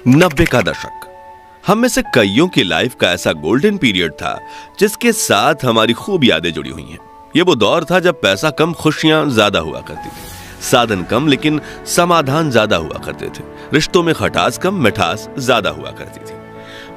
90 का दशक हम में से कईयों की लाइफ का ऐसा गोल्डन पीरियड था जिसके साथ हमारी खूब यादें जुड़ी हुई हैं। ये वो दौर था जब पैसा कम, खुशियां ज्यादा हुआ करती थी, साधन कम लेकिन समाधान ज्यादा हुआ करते थे, रिश्तों में खटास कम, मिठास ज्यादा हुआ करती थी।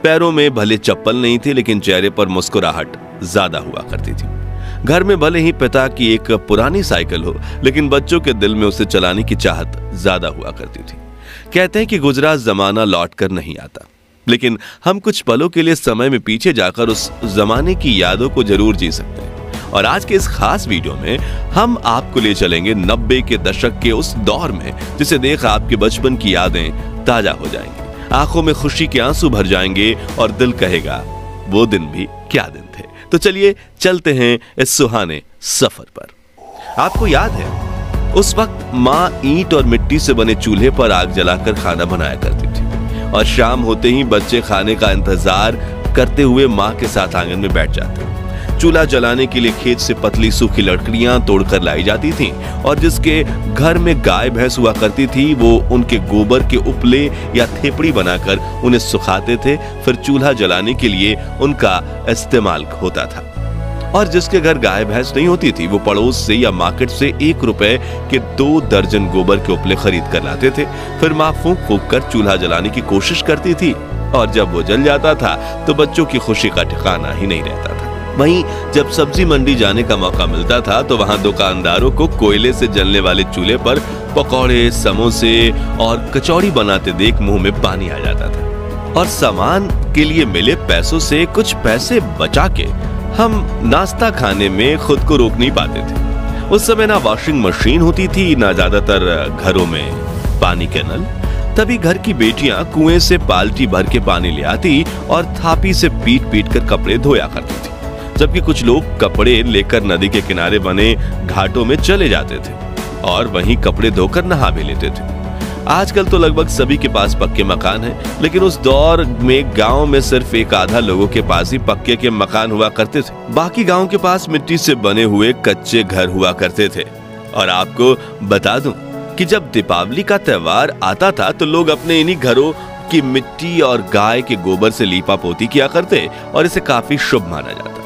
पैरों में भले चप्पल नहीं थी लेकिन चेहरे पर मुस्कुराहट ज्यादा हुआ करती थी। घर में भले ही पिता की एक पुरानी साइकिल हो लेकिन बच्चों के दिल में उसे चलाने की चाहत ज्यादा हुआ करती थी। कहते हैं कि गुजरा जमाना लौट कर नहीं आता, लेकिन हम कुछ पलों के लिए समय में पीछे जाकर उस जमाने की यादों को जरूर जी सकते हैं। और आज के इस खास वीडियो में हम आपको ले चलेंगे 90 के दशक के उस दौर में जिसे देख आपके बचपन की यादें ताजा हो जाएंगी, आंखों में खुशी के आंसू भर जाएंगे और दिल कहेगा वो दिन भी क्या दिन थे। तो चलिए चलते हैं इस सुहाने सफर पर। आपको याद है उस वक्त माँ ईंट और मिट्टी से बने चूल्हे पर आग जलाकर खाना बनाया करती थी और शाम होते ही बच्चे खाने का इंतजार करते हुए माँ के साथ आंगन में बैठ जाते। चूल्हा जलाने के लिए खेत से पतली सूखी लकड़ियां तोड़कर लाई जाती थीं और जिसके घर में गाय भैंस हुआ करती थी वो उनके गोबर के उपले या थेपड़ी बनाकर उन्हें सुखाते थे। फिर चूल्हा जलाने के लिए उनका इस्तेमाल होता था। और जिसके घर गाय भैंस नहीं होती थी वो पड़ोस से या मार्केट से 1 रुपए के 2 दर्जन गोबर के उपले खरीद कर लाते थे। फिर माँ फूंक फूंक कर चूल्हा जलाने की कोशिश करती थी और जब वो जल जाता था तो बच्चों की खुशी का ठिकाना ही नहीं रहता था। वहीं जब सब्जी मंडी जाने का मौका मिलता था तो वहां दुकानदारों को कोयले से जलने वाले चूल्हे पर पकौड़े, समोसे और कचौड़ी बनाते देख मुंह में पानी आ जाता था। और सामान के लिए मिले पैसों से कुछ पैसे बचा के हम नाश्ता खाने में खुद को रोक नहीं पाते थे। उस समय ना वॉशिंग मशीन होती थी, ना ज्यादातर घरों में पानी के नल। तभी घर की बेटियां कुएं से बाल्टी भर के पानी ले आती और थापी से पीट पीट कर कपड़े धोया करती थी, जबकि कुछ लोग कपड़े लेकर नदी के किनारे बने घाटों में चले जाते थे और वहीं कपड़े धोकर नहा भी लेते थे। आजकल तो लगभग सभी के पास पक्के मकान हैं, लेकिन उस दौर में गांव में सिर्फ एक आधा लोगों के पास ही पक्के के मकान हुआ करते थे। बाकी गांव के पास मिट्टी से बने हुए कच्चे घर हुआ करते थे। और आपको बता दूं कि जब दीपावली का त्योहार आता था तो लोग अपने इन्हीं घरों की मिट्टी और गाय के गोबर से लीपा पोती किया करते और इसे काफी शुभ माना जाता।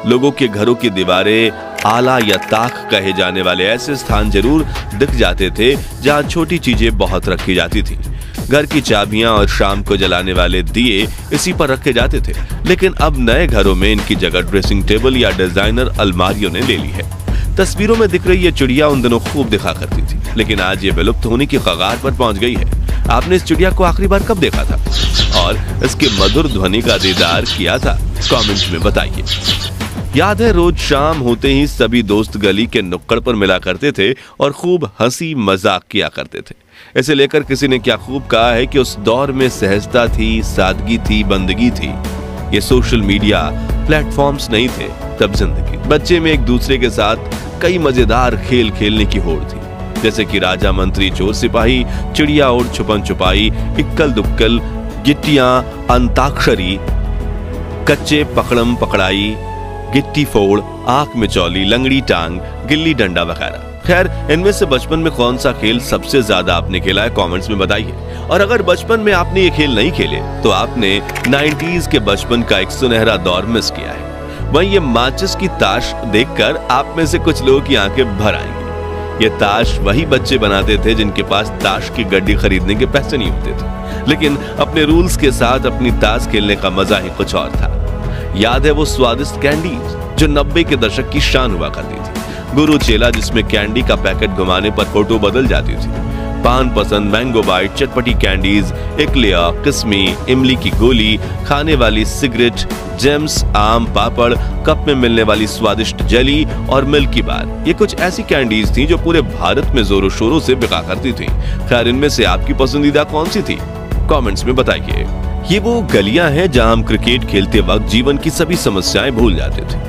लोगों के घरों की दीवारें आला या ताक कहे जाने वाले ऐसे स्थान जरूर दिख जाते थे जहां छोटी चीजें बहुत रखी जाती थी। घर की चाबियां और शाम को जलाने वाले दिए इसी पर रखे जाते थे, लेकिन अब नए घरों में इनकी जगह ड्रेसिंग टेबल या डिजाइनर अलमारियों ने ले ली है। तस्वीरों में दिख रही ये चिड़िया उन दिनों खूब दिखा करती थी, लेकिन आज ये विलुप्त होने की कगार पर पहुंच गई है। आपने इस चिड़िया को आखिरी बार कब देखा था और इसके मधुर ध्वनि का दीदार किया था? कमेंट में बताइए। याद है रोज शाम होते ही सभी दोस्त गली के नुक्कड़ पर मिला करते थे और खूब हंसी मजाक किया करते थे। इसे लेकर किसी ने क्या खूब कहा है कि उस दौर में सहजता थी, सादगी थी, बंदगी थी। ये सोशल मीडिया प्लेटफॉर्म्स नहीं थे तब जिंदगी। बच्चे में एक दूसरे के साथ कई मजेदार खेल खेलने की होड़ थी, जैसे कि राजा मंत्री चोर सिपाही, चिड़िया और छुपन छुपाई, इक्कल दुक्कल, गिट्टियां, अंताक्षरी, कच्चे पकड़म पकड़ाई, गिट्टी फोड़, आंख मिचौली, लंगड़ी टांग, गिल्ली डंडा वगैरह। खैर इनमें से बचपन में कौन सा खेल सबसे ज्यादा आपने खेला है कमेंट्स में बताइए। और अगर बचपन में आपने ये खेल नहीं खेले तो आपने 90s के बचपन का एक सुनहरा दौर मिस किया है। वहीं ये माचिस की ताश देखकर आप में से कुछ लोगों की आंखें भर आएंगी। ये ताश वही बच्चे बनाते थे जिनके पास ताश की गड्डी खरीदने के पैसे नहीं होते थे, लेकिन अपने रूल्स के साथ अपनी ताश खेलने का मजा ही कुछ और था। याद है वो स्वादिष्ट कैंडीज जो 90 के दशक की शान हुआ करती थी। गुरु चेला जिसमें कैंडी का पैकेट घुमाने पर फोटो बदल जाती थी। पान पसंद, मैंगो बाइट, चटपटी कैंडीज, इकलिया, किस्मी, इमली की गोली, खाने वाली सिगरेट, जेम्स, आम पापड़, कप में मिलने वाली स्वादिष्ट जेली और मिल्की बार। ये कुछ ऐसी कैंडीज थी जो पूरे भारत में जोरों शोरों से बिका करती थी। खैर इनमें से आपकी पसंदीदा कौन सी थी? कमेंट्स में बताइए। ये वो गलियां हैं जहां हम क्रिकेट खेलते वक्त जीवन की सभी समस्याएं भूल जाते थे।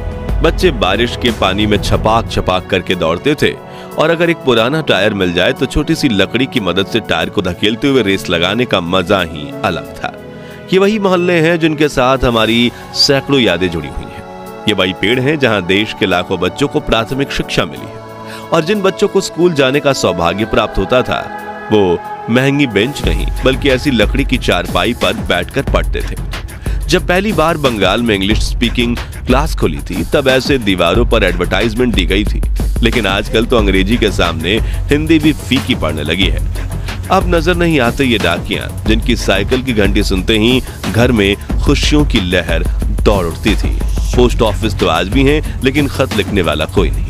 बच्चे बारिश के पानी में छपाक छपाक करके दौड़ते थे और अगर एक पुराना टायर मिल जाए तो छोटी सी लकड़ी की मदद से टायर को धकेलते हुए रेस लगाने का मजा ही अलग था। ये वही मोहल्ले हैं जिनके साथ हमारी सैकड़ों यादें जुड़ी हुई हैं। ये वही पेड़ हैं जहां देश के लाखों बच्चों को प्राथमिक शिक्षा मिली है और जिन बच्चों को स्कूल जाने का सौभाग्य प्राप्त होता था वो महंगी बेंच नहीं बल्कि ऐसी लकड़ी की चारपाई पर बैठकर पढ़ते थे। जब पहली बार बंगाल में इंग्लिश स्पीकिंग क्लास खुली थी तब ऐसे दीवारों पर एडवर्टाइजमेंट दी गई थी, लेकिन आजकल तो अंग्रेजी के सामने हिंदी भी फीकी पड़ने लगी है। अब नजर नहीं आते ये डाकियां जिनकी साइकिल की घंटी सुनते ही घर में खुशियों की लहर दौड़ उठती थी। पोस्ट ऑफिस तो आज भी हैं, लेकिन खत लिखने वाला कोई नहीं।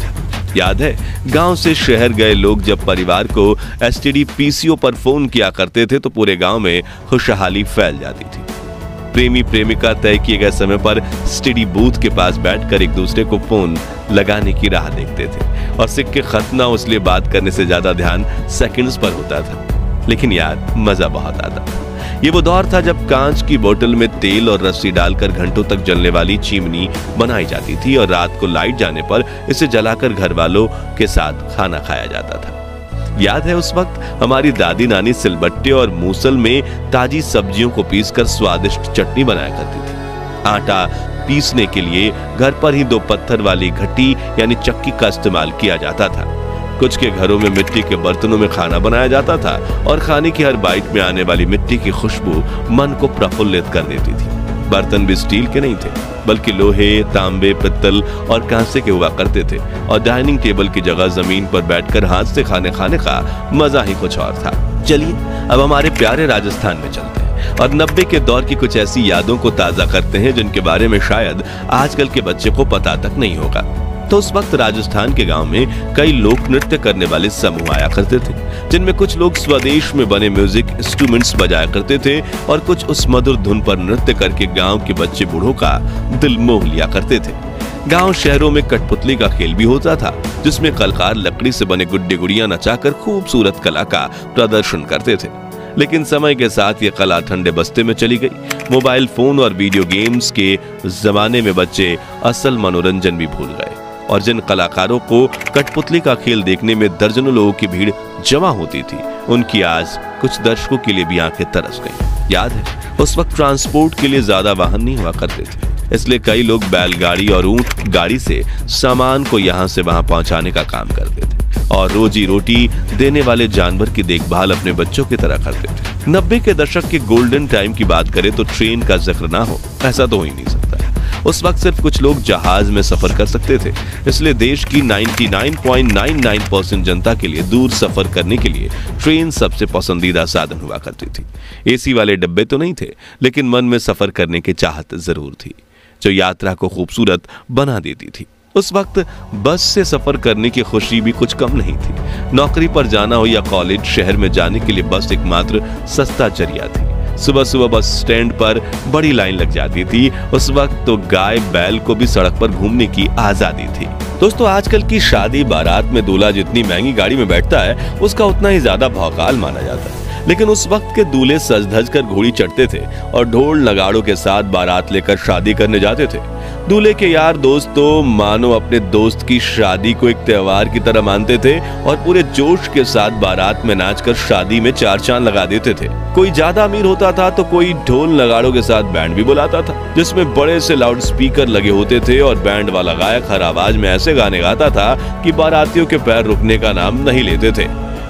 याद है, गांव से शहर गए लोग जब परिवार को एसटीडी पीसीओ पर फोन किया करते थे तो पूरे गांव में खुशहाली फैल जाती थी। प्रेमी प्रेमिका तय किए गए समय पर एसटीडी बूथ के पास बैठकर एक दूसरे को फोन लगाने की राह देखते थे और सिक्के खत ना हो इसलिए बात करने से ज्यादा ध्यान सेकंड्स पर होता था। लेकिन यार मजा बहुत आता। ये वो दौर था जब कांच की बोतल में तेल और रस्सी डालकर घंटों तक जलने वाली चिमनी बनाई जाती थी और रात को लाइट जाने पर इसे जलाकर घर वालों के साथ खाना खाया जाता था। याद है उस वक्त हमारी दादी नानी सिलबट्टे और मूसल में ताजी सब्जियों को पीसकर स्वादिष्ट चटनी बनाया करती थी। आटा पीसने के लिए घर पर ही 2 पत्थर वाली घटी यानी चक्की का इस्तेमाल किया जाता था। कुछ के घरों में मिट्टी के बर्तनों में खाना बनाया जाता था और खाने की हर बाइट में आने वाली मिट्टी की खुशबू मन को प्रफुल्लित कर देती थी। बर्तन भी स्टील के नहीं थे बल्कि लोहे, तांबे, पित्तल और कांसे के हुआ करते थे और डाइनिंग टेबल की जगह जमीन पर बैठकर हाथ से खाने का मजा ही कुछ और था। चलिए अब हमारे प्यारे राजस्थान में चलते हैं और 90 के दौर की कुछ ऐसी यादों को ताजा करते हैं जिनके बारे में शायद आजकल के बच्चे को पता तक नहीं होगा। तो उस वक्त राजस्थान के गांव में कई लोक नृत्य करने वाले समूह आया करते थे, जिनमें कुछ लोग स्वदेश में बने म्यूजिक इंस्ट्रूमेंट्स बजाया करते थे और कुछ उस मधुर धुन पर नृत्य करके गांव के बच्चे बूढ़ों का दिल मोह लिया करते थे। गांव शहरों में कठपुतली का खेल भी होता था, जिसमें कलाकार लकड़ी से बने गुड्डे गुड़ियां नचाकर खूबसूरत कला का प्रदर्शन करते थे। लेकिन समय के साथ ये कला ठंडे बस्ते में चली गई। मोबाइल फोन और वीडियो गेम्स के जमाने में बच्चे असल मनोरंजन भी भूल गए और जिन कलाकारों को कठपुतली का खेल देखने में दर्जनों लोगों की भीड़ जमा होती थी, उनकी आज कुछ दर्शकों के लिए भी आंखें तरस गईं। याद है, उस वक्त ट्रांसपोर्ट के लिए ज्यादा वाहन नहीं हुआ करते थे, इसलिए कई लोग बैलगाड़ी और ऊंट गाड़ी से सामान को यहां से वहां पहुंचाने का काम करते थे और रोजी रोटी देने वाले जानवर की देखभाल अपने बच्चों की तरह करते थे। 90 के दशक के गोल्डन टाइम की बात करें तो ट्रेन का जिक्र ना हो ऐसा तो हो ही नहीं सकता। उस वक्त सिर्फ कुछ लोग जहाज में सफर कर सकते थे, इसलिए देश की 99.99% जनता के लिए दूर सफर करने के लिए ट्रेन सबसे पसंदीदा साधन हुआ करती थी। एसी वाले डब्बे तो नहीं थे, लेकिन मन में सफर करने की चाहत जरूर थी, जो यात्रा को खूबसूरत बना देती थी। उस वक्त बस से सफर करने की खुशी भी कुछ कम नहीं थी। नौकरी पर जाना हो या कॉलेज, शहर में जाने के लिए बस एकमात्र सस्ता जरिया थी। सुबह सुबह बस स्टैंड पर बड़ी लाइन लग जाती थी। उस वक्त तो गाय बैल को भी सड़क पर घूमने की आजादी थी। दोस्तों, आजकल की शादी बारात में दूल्हा जितनी महंगी गाड़ी में बैठता है उसका उतना ही ज्यादा भौकाल माना जाता है, लेकिन उस वक्त के दूल्हे सज धज कर घोड़ी चढ़ते थे और ढोल नगाड़ों के साथ बारात लेकर शादी करने जाते थे। दूल्हे के यार दोस्त तो मानो अपने दोस्त की शादी को एक त्योहार की तरह मानते थे और पूरे जोश के साथ बारात में नाचकर शादी में 4 चांद लगा देते थे। कोई ज्यादा अमीर होता था तो कोई ढोल नगाड़ों के साथ बैंड भी बुलाता था, जिसमें बड़े से लाउड स्पीकर लगे होते थे और बैंड वाला गायक हर आवाज में ऐसे गाने गाता था कि बारातियों के पैर रुकने का नाम नहीं लेते थे।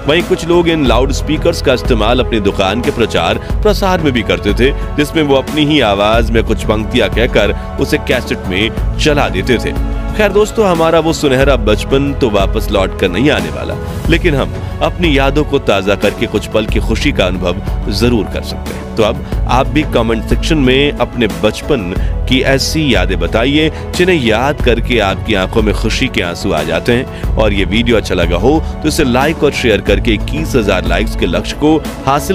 वहीं कुछ लोग इन लाउड स्पीकर्स का इस्तेमाल अपनी दुकान के प्रचार प्रसार में भी करते थे, जिसमें वो अपनी ही आवाज में कुछ पंक्तियां कहकर उसे कैसेट में चला देते थे। खैर दोस्तों, हमारा वो सुनहरा बचपन तो वापस लौट कर नहीं आने वाला, लेकिन हम अपनी यादों को ताजा करके कुछ पल की खुशी का अनुभव जरूर कर सकते हैं। तो अब आप भी कमेंट सेक्शन में अपने बचपन की ऐसी यादें बताइए जिन्हें याद करके आपकी आंखों में खुशी के आंसू आ जाते हैं। और ये वीडियो अच्छा लगा हो तो इसे लाइक और शेयर करके 21,000 लाइक्स के लक्ष्य को हासिल